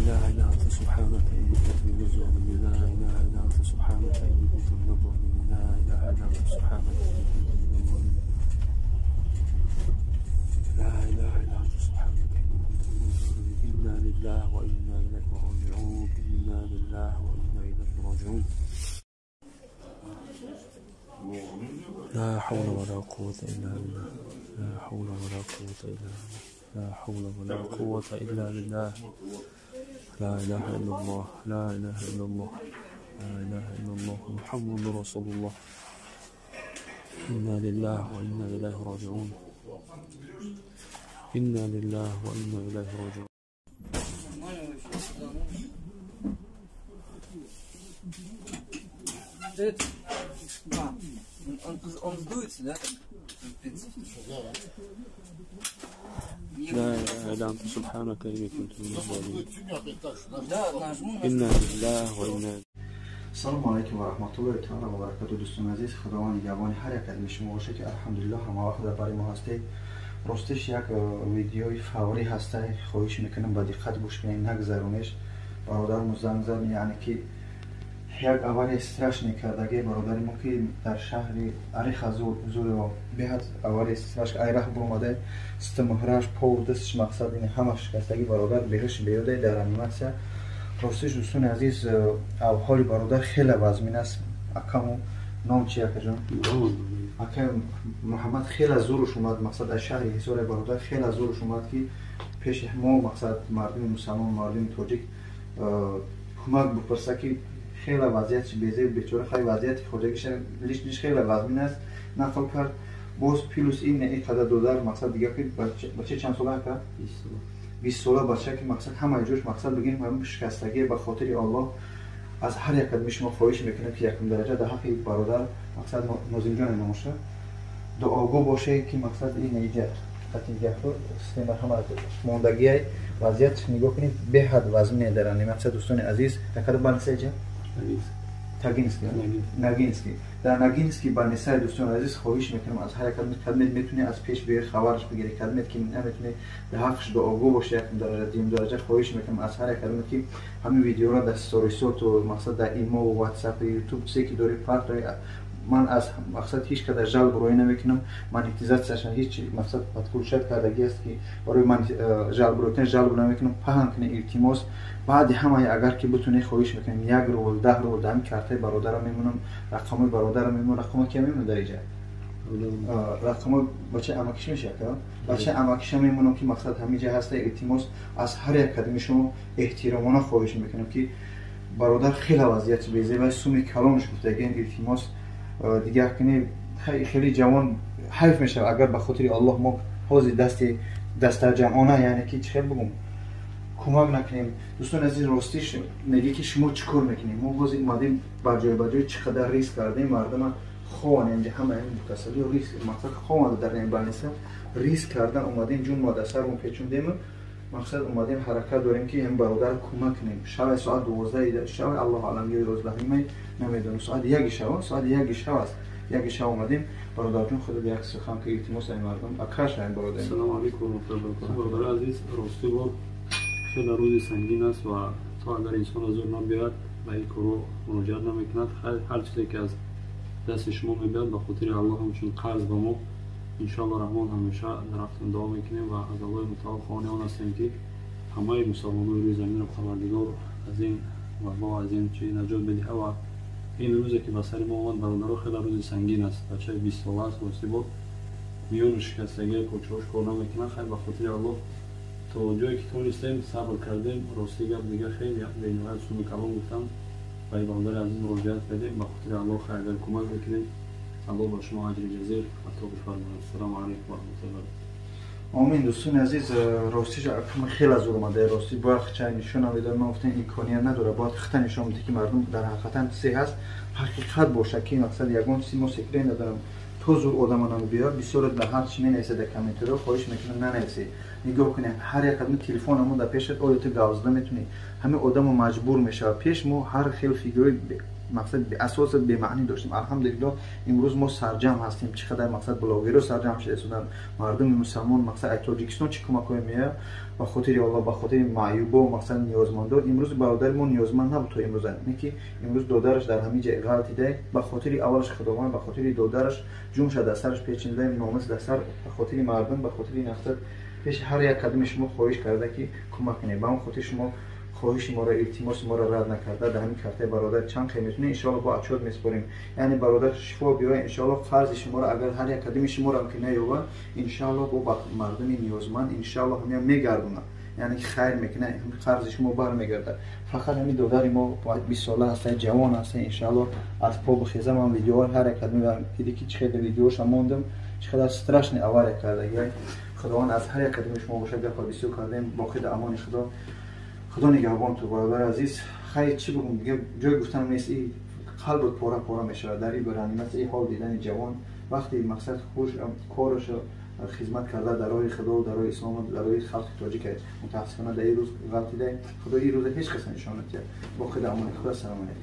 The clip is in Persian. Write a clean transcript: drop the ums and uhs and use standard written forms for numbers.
إله إلا أنت سبحانك إني كنت من الظالمين لا إله إلا أنت سبحانك إني كنت من الظالمين لا إله إلا أنت سبحانك إني كنت من الظالمين لا إله إلا أنت سبحانك إني كنت من الظالمين إنا لله وإنا إليه راجعون إنا لله وإنا إليه راجعون لا حول ولا قوة إلا بالله لا حول ولا قوة إلا بالله لا حول ولا قوة إلا بالله لا إله إلا الله لا إله إلا الله لا إله إلا الله محمد رسول الله إنا لله وإنا إليه راجعون إنا لله وإنا إليه راجعون Он сдуется, да? لا إله إلا أنت سبحانك إني كنت من الظالمين Да, нажму на... إنا لله وإنا السلام عليكم ورحمة الله تعالى وبركاته دوستان عزیز خداوند یگانه هر یک از شما باشه که الحمدلله همه وقت برای ما هسته راستش یک ویدیوی فوری هسته خواهش میکنم با دقت گوش کنین نگذرونش برادرم زنگ زد یعنی که یک اول استرس میکردگی برادر ما که در شهر عریخ زور و بهت اول استرس ایرخ برومده استمهرش پا و دستش مقصد اینه همه شکستگی برادر بهش بیاده در انیماسیا راستش دوستان عزیز حال برادر خیلی وزمین است اکمو نام چی اکا جان؟ اکا محمد خیلی زورش اومد مقصد از شهر حصار برادر خیلی زورش اومد که پیش ما مقصد مردم مسلمان مردم تاجیک کمک بپرسه که خیلی وضعیت بیزه بیچاره خیلی وضعیت خودگیش لیش خیلی وزمین است نقل کرد باز پیلوس این قدر دودر مقصد دیگه که بچه چند ساله کرد؟ 20 ساله بچه که مقصد همه جوش مقصد بگیم همه شکستگی به خاطر الله از هر یک قدم شما خواهش میکنم که یکم درجه در حق برادر مقصد نازم جان نماشه دعاگو باشه که مقصد این ایجاد خطیگه سیستم همه ماندگی وضعیت نگاه کنید به حد وزمین در انیماسیا دوستان عزیز تکرار بانسه نگینسکی در نگینسکی بانسه دوستان عزیز خواهش میکنم از هر کلمت میتونه از پیش بیر خبرش بگیره کلمت که نمیتونه به حقش دعاگو باشه یکم درجه دیم درجه خواهش میکنم از هر کلمت که همین ویدیو را در استوری صوت و مقصد در ایمو و واتساپ و یوتیوب چیزی که داره فرق داره من از مقصد هیچ کدر جلب روی نمیکنم مانیتیزاسیون هیچ مقصد مدخول شد کردگی است که برای من جلب نمیکنم پهن کنه التماس بعد همه اگر که بتونه خواهش میکنم 1 رو 10 رو دم کارت برادرم میمونم رقم برادرم میمونم رقم کی میمونه در اینجا رقم بچه اماکش میشه که بچه اماکش میمونم که مقصد همینجا هست التماس از هر یک کدوم شما احترامانه خواهش میکنم که برادر خیلی وضعیت بیزه و سومی کلامش گفته التماس دیگه کنی خیلی جوان حیف میشه اگر به خاطر الله ما حاضر دست جمعانه یعنی که چه بگم کمک نکنیم دوستان عزیز راستیش میگه که شما چیکار میکنیم ما حاضر اومدیم با جای چقدر ریسک کردیم مردم خوان اینجا همه این متصلی و ریسک مقصد خوان در این بانسه ریسک کردن اومدیم جون ما دست رو پیچوندیم مقصد اومدیم حرکت داریم که این برادر کمک کنیم شب ساعت 12 شب الله عالم یه روز بهیمه نمیدونم ساعت 1 شب است 1 شب اومدیم برادر جون خود به یک سخن که التماس این مردم اکرش این برادر سلام علیکم و رحمت الله وبرکاته برادر عزیز راستی با خیلی روز سنگین است و تا اگر انسان از اون بیاد به این کارو مراجعه نمیکند هر چیزی که از دست شما میاد به خاطر الله همچون قرض به ما ان شاء الله رحمان همیشه درختن دعا میکنیم و از الله متعال خانه آن هستیم که همه مسلمانان روی زمین رو خبردار از این وبا از این چیز نجات بده و این روزی که به سر ما اومد برادرها خیلی روز سنگین است بچه 20 ساله است واسه با میون شکستگی کوچه‌اش کار نمیکنه خیلی به خاطر الله تا جایی که تونستیم صبر کردیم راستی گپ دیگه خیلی به این وقت سومی کلام گفتم و این برادر از این مراجعت بدیم به خاطر الله خیر کمک بکنیم الله با شما اجر جزیل عطا بفرماید السلام علیکم و رحمت الله آمین دوستان عزیز راستیش اکم خیلی از اومده راستی با خچای نشون میدم من گفتم امکانیت نداره باید خطا نشون میده که مردم در حقیقتا سه هست حقیقت باشه که مقصد یگان سیمو سکری ندارم تو زور آدمانم بیار بسیار به هر چی نمیسه در کامنت رو خواهش میکنم ننویسید نگاه کنید هر یک قدم تلفنمون در پیشت آیت گازده میتونی همه آدمو مجبور میشه پیش مو هر خیل فیگوری مقصد به اساس به معنی داشتیم. الحمدلله امروز ما سرجم هستیم. چقدر مقصد بلاگرها سرجم شده شدن، مردم مسلمان مقصد تاجیکستان چه کمک‌های میه به خاطر الله، به خاطر معیوبا و مقصد نیازمندا. امروز برادرمون نیازمند نبود تا امروز، نه که امروز دادرش در همه جای غلط دیده، به خاطر اولش خداوند به خاطر دادرش جون شد سرش پیچیده ناموس در سر، به خاطر مردم، به خاطر نقصد پیش هر یک قدم شما خواهش کرده که کمک کنید. به اون خاطر شما خواهش ما را، التماس ما را رد نکرده. در همین کارت برادر چند خیلی میتونه ان شاء الله با اچاد میسپاریم. یعنی برادر شفا بیاره ان شاء الله. فرض شما را اگر هر یک قدم شما را که نیوه ان شاء الله با مردم نیازمند ان شاء الله همین میگردونه، یعنی خیر میکنه، فرض شما برمیگرده. فقط همین دادر ما 20 ساله هست، جوان هست، ان شاء الله از پا بخیزه. من ویدیو هر یک قدم دیدی که چقدر ویدیوش موندم، چقدر استرس نه اول کرده. یعنی خداوند از هر یک قدم شما باشه. گپ بسیار کردیم با خود امان خدا نگهبان تو برادر عزیز. خیلی چی بگم دیگه، جای گفتن نیست. این قلبت پاره پاره میشه در این برنامه. این حال دیدن جوان وقتی مقصد خوش کارش خدمت کرده در راه خدا و در راه اسلام و در راه خلق تاجیک متاسفانه در این روز غلطیده. خدا این روز هیچ کس نشانت با خود امان. خدا سلام علیکم.